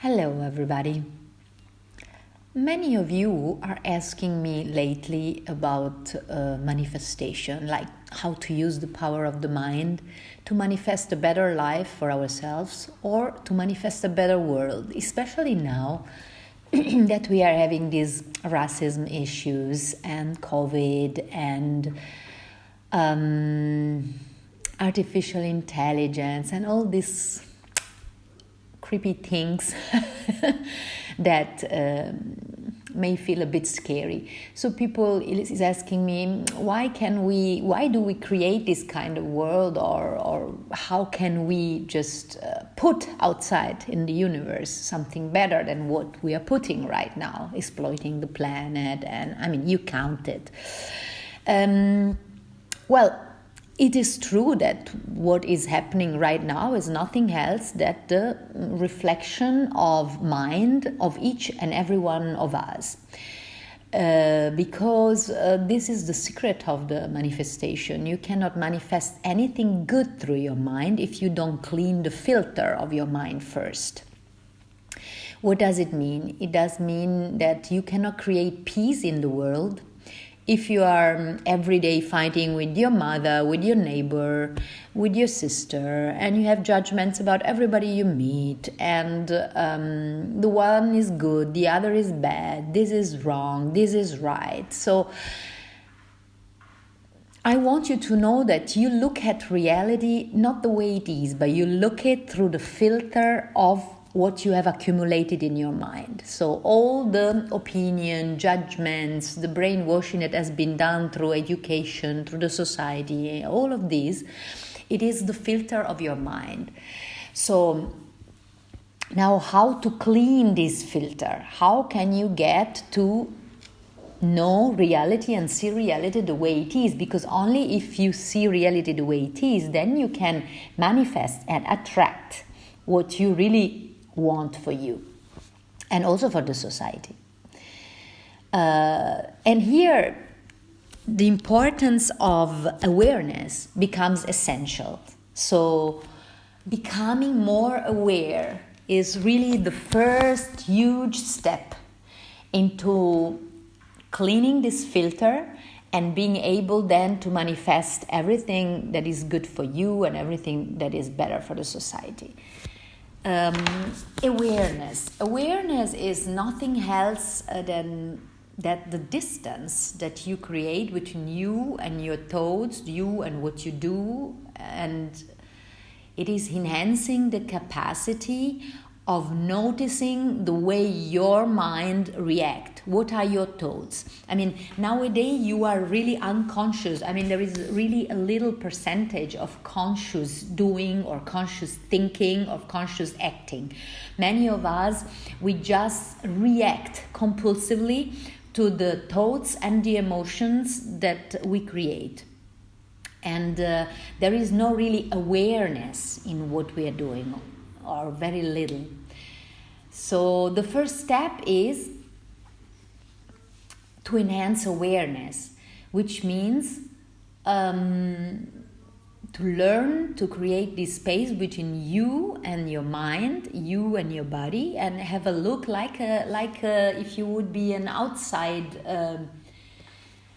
Hello, everybody. Many of you are asking me lately about manifestation, like how to use the power of the mind to manifest a better life for ourselves or to manifest a better world, especially now that we are having these racism issues and COVID and artificial intelligence and all these creepy things that may feel a bit scary. So people is asking me, why do we create this kind of world, or how can we just put outside in the universe something better than what we are putting right now, exploiting the planet, and I mean, you count it. Well, it is true that what is happening right now is nothing else than the reflection of mind of each and every one of us. Because this is the secret of the manifestation. You cannot manifest anything good through your mind if you don't clean the filter of your mind first. What does it mean? It does mean that you cannot create peace in the world if you are every day fighting with your mother, with your neighbor, with your sister, and you have judgments about everybody you meet, and the one is good, the other is bad, this is wrong, this is right. So I want you to know that you look at reality not the way it is, but you look at through the filter of what you have accumulated in your mind. So all the opinion, judgments, the brainwashing that has been done through education, through the society, all of these, it is the filter of your mind. So now, how to clean this filter? How can you get to know reality and see reality the way it is? Because only if you see reality the way it is, then you can manifest and attract what you really want for you and also for the society. And here the importance of awareness becomes essential. So becoming more aware is really the first huge step into cleaning this filter and being able then to manifest everything that is good for you and everything that is better for the society. Awareness is nothing else than that the distance that you create between you and your thoughts, you and what you do, and it is enhancing the capacity of noticing the way your mind reacts. What are your thoughts? I mean, nowadays you are really unconscious. I mean, there is really a little percentage of conscious doing or conscious thinking or conscious acting. Many of us, we just react compulsively to the thoughts and the emotions that we create. And there is no really awareness in what we are doing, or very little. So the first step is to enhance awareness, which means to learn to create this space between you and your mind, you and your body, and have a look like if you would be an outside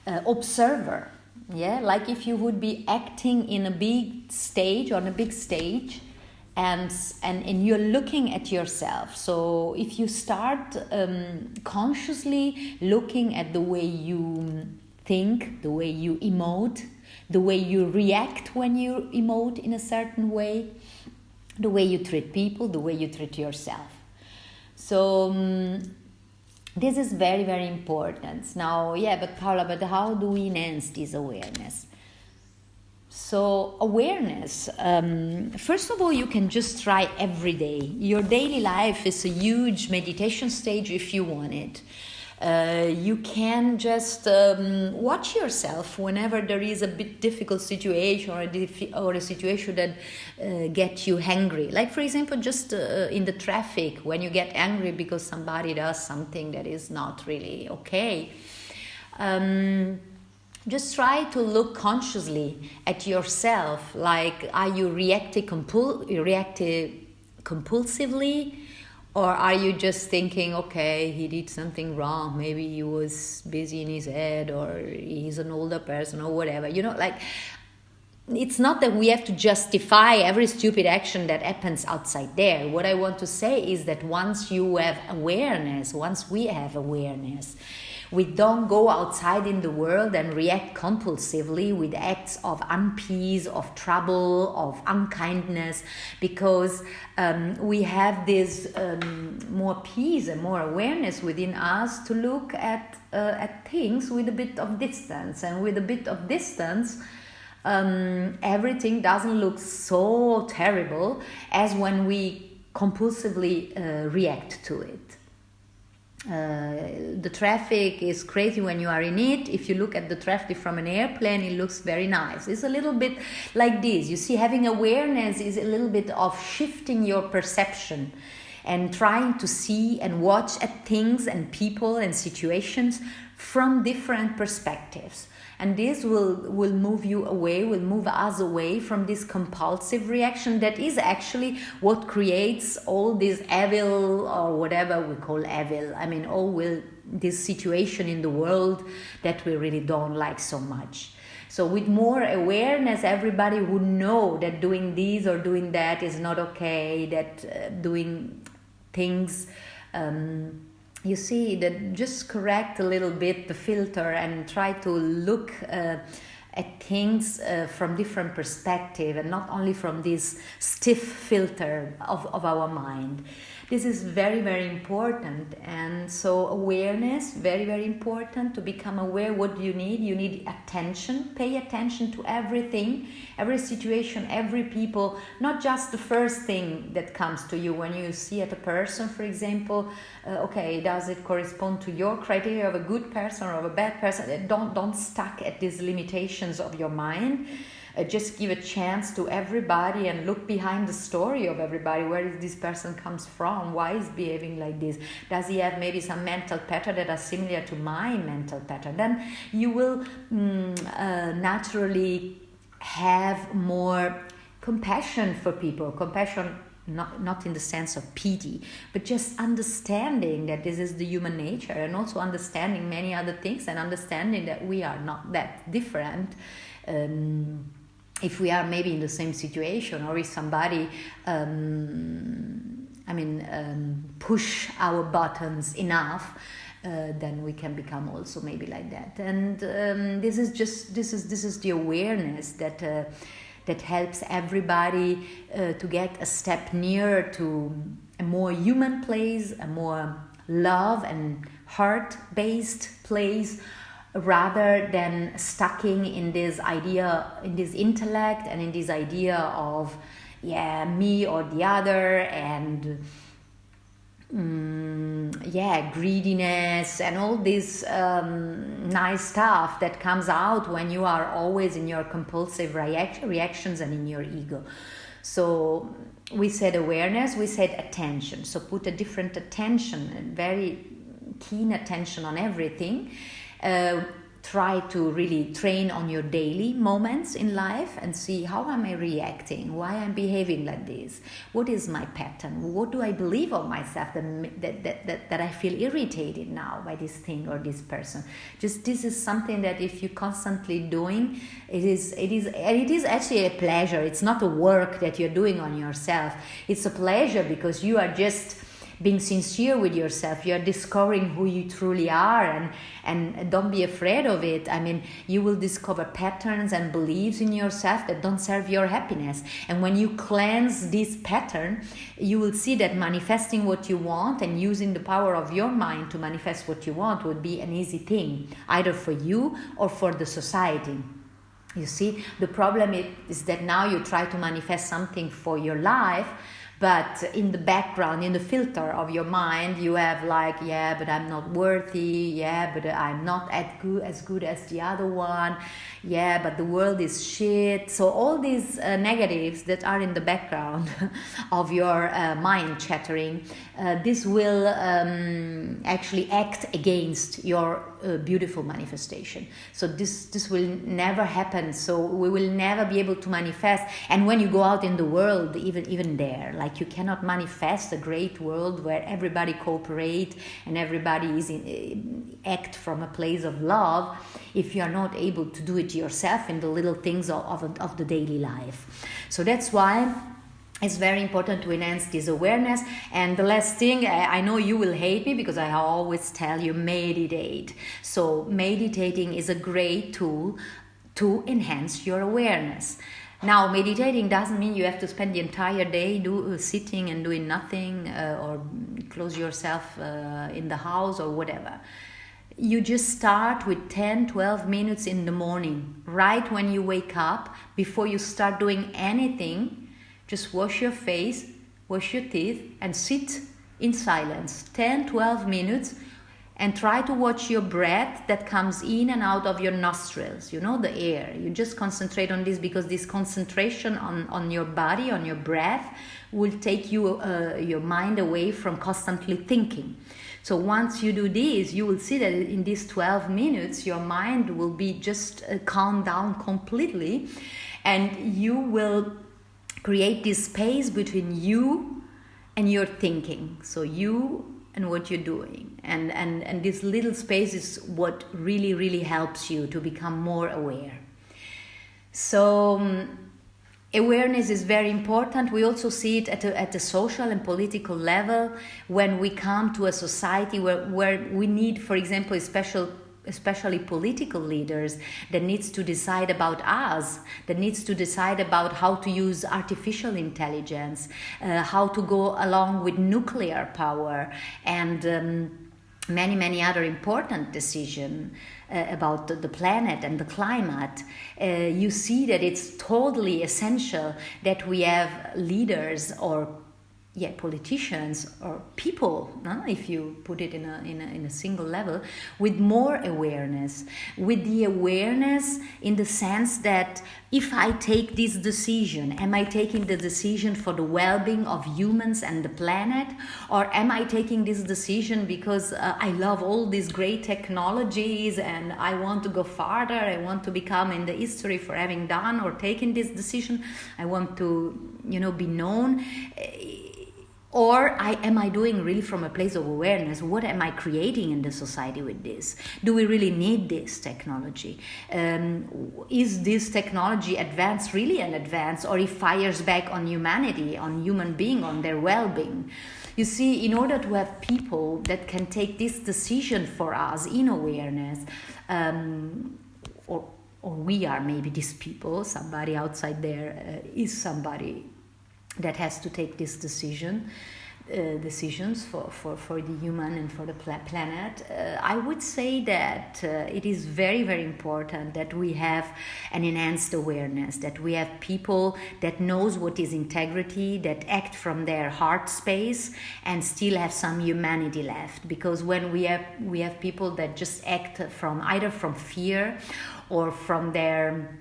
observer. Yeah, like if you would be acting in a big stage, on a big stage, and you're looking at yourself. So if you start consciously looking at the way you think, the way you emote, the way you react when you emote in a certain way, the way you treat people, the way you treat yourself. So this is very, very important. Now, but Paola, how do we enhance this awareness? So awareness, first of all, you can just try every day. Your daily life is a huge meditation stage if you want it. You can just watch yourself whenever there is a bit difficult situation or a situation that gets you angry. Like, for example, just in the traffic, when you get angry because somebody does something that is not really okay. Just try to look consciously at yourself. Like, are you reacting compulsively, Or are you just thinking, okay, he did something wrong, maybe he was busy in his head, or he's an older person, or whatever, like, it's not that we have to justify every stupid action that happens outside there. What I want to say is that once we have awareness, we don't go outside in the world and react compulsively with acts of unpeace, of trouble, of unkindness, because we have this more peace and more awareness within us to look at things with a bit of distance. And with a bit of distance, everything doesn't look so terrible as when we compulsively react to it. The traffic is crazy when you are in it. If you look at the traffic from an airplane, it looks very nice. It's a little bit like this. You see, having awareness is a little bit of shifting your perception and trying to see and watch at things and people and situations from different perspectives. And this will move you away, will move us away from this compulsive reaction that is actually what creates all this evil, or whatever we call evil. I mean, this situation in the world that we really don't like so much. So with more awareness, everybody would know that doing this or doing that is not okay, that doing things... you see, that just correct a little bit the filter and try to look at things from different perspective, and not only from this stiff filter of our mind. This is very, very important. And so awareness, very, very important. To become aware, what do you need? You need attention. Pay attention to everything, every situation, every people, not just the first thing that comes to you when you see at a person, for example. Okay, does it correspond to your criteria of a good person or of a bad person? Don't stuck at these limitations of your mind. Just give a chance to everybody and look behind the story of everybody. Where is this person comes from? Why is behaving like this? Does he have maybe some mental pattern that are similar to my mental pattern? Then you will naturally have more compassion for people. Compassion, not in the sense of pity, but just understanding that this is the human nature, and also understanding many other things, and understanding that we are not that different. If we are maybe in the same situation, or if somebody push our buttons enough, then we can become also maybe like that. And this is the awareness that helps everybody to get a step nearer to a more human place, a more love and heart-based place, rather than stucking in this idea, in this intellect, and in this idea of me or the other, and greediness and all this nice stuff that comes out when you are always in your compulsive reactions and in your ego. So we said awareness, we said attention. So put a different attention, a very keen attention on everything. Try to really train on your daily moments in life and see, how am I reacting? Why I'm behaving like this? What is my pattern? What do I believe of myself that I feel irritated now by this thing or this person? Just this is something that if you constantly doing, it is actually a pleasure. It's not a work that you're doing on yourself. It's a pleasure because you are just being sincere with yourself. You're discovering who you truly are, and don't be afraid of it. I mean, you will discover patterns and beliefs in yourself that don't serve your happiness. And when you cleanse this pattern, you will see that manifesting what you want and using the power of your mind to manifest what you want would be an easy thing, either for you or for the society. You see, the problem is that now you try to manifest something for your life, but in the background, in the filter of your mind, you have like, but I'm not worthy. But I'm not as good as the other one. But the world is shit. So all these negatives that are in the background of your mind chattering, this will actually act against your beautiful manifestation. So this will never happen. So we will never be able to manifest. And when you go out in the world, even there, like, you cannot manifest a great world where everybody cooperate and everybody is act from a place of love if you are not able to do it yourself in the little things of the daily life. So that's why it's very important to enhance this awareness. And the last thing, I know you will hate me because I always tell you, meditate. So meditating is a great tool to enhance your awareness. Now, meditating doesn't mean you have to spend the entire day sitting and doing nothing, or close yourself in the house or whatever. You just start with 10-12 minutes in the morning, right when you wake up, before you start doing anything. Just wash your face, wash your teeth, and sit in silence 10-12 minutes, and try to watch your breath that comes in and out of your nostrils, the air. You just concentrate on this, because this concentration on your body, on your breath, will take your mind away from constantly thinking. So once you do this, you will see that in these 12 minutes, your mind will be just calmed down completely, and you will create this space between you and your thinking. So you and what you're doing. And this little space is what really, really helps you to become more aware. So awareness is very important. We also see it at a social and political level when we come to a society where we need, for example, especially political leaders that needs to decide about us, that needs to decide about how to use artificial intelligence, how to go along with nuclear power, and many, many other important decisions about the planet and the climate. You see that it's totally essential that we have leaders or politicians or people, if you put it in a single level, with more awareness, with the awareness in the sense that if I take this decision, am I taking the decision for the well-being of humans and the planet, or am I taking this decision because I love all these great technologies and I want to go farther, I want to become in the history for having done or taken this decision, I want to be known. Or am I doing really from a place of awareness? What am I creating in the society with this? Do we really need this technology? Is this technology really an advance, or it fires back on humanity, on human being, on their well-being? You see, in order to have people that can take this decision for us in awareness, or we are maybe these people, somebody outside there is somebody that has to take this decisions for the human and for the planet. I would say that it is very, very important that we have an enhanced awareness, that we have people that knows what is integrity, that act from their heart space and still have some humanity left. Because when we have people that just act either from fear or from their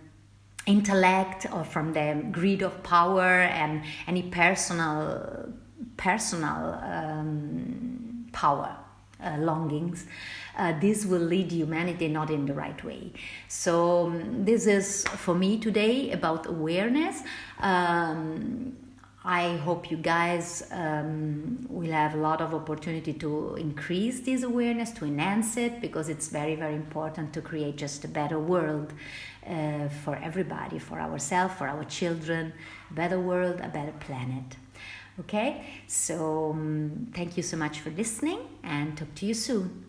intellect or from their greed of power and any personal power longings, this will lead humanity not in the right way. So this is for me today about awareness. I hope you guys will have a lot of opportunity to increase this awareness, to enhance it, because it's very, very important to create just a better world for everybody, for ourselves, for our children, a better world, a better planet. Okay, so thank you so much for listening, and talk to you soon.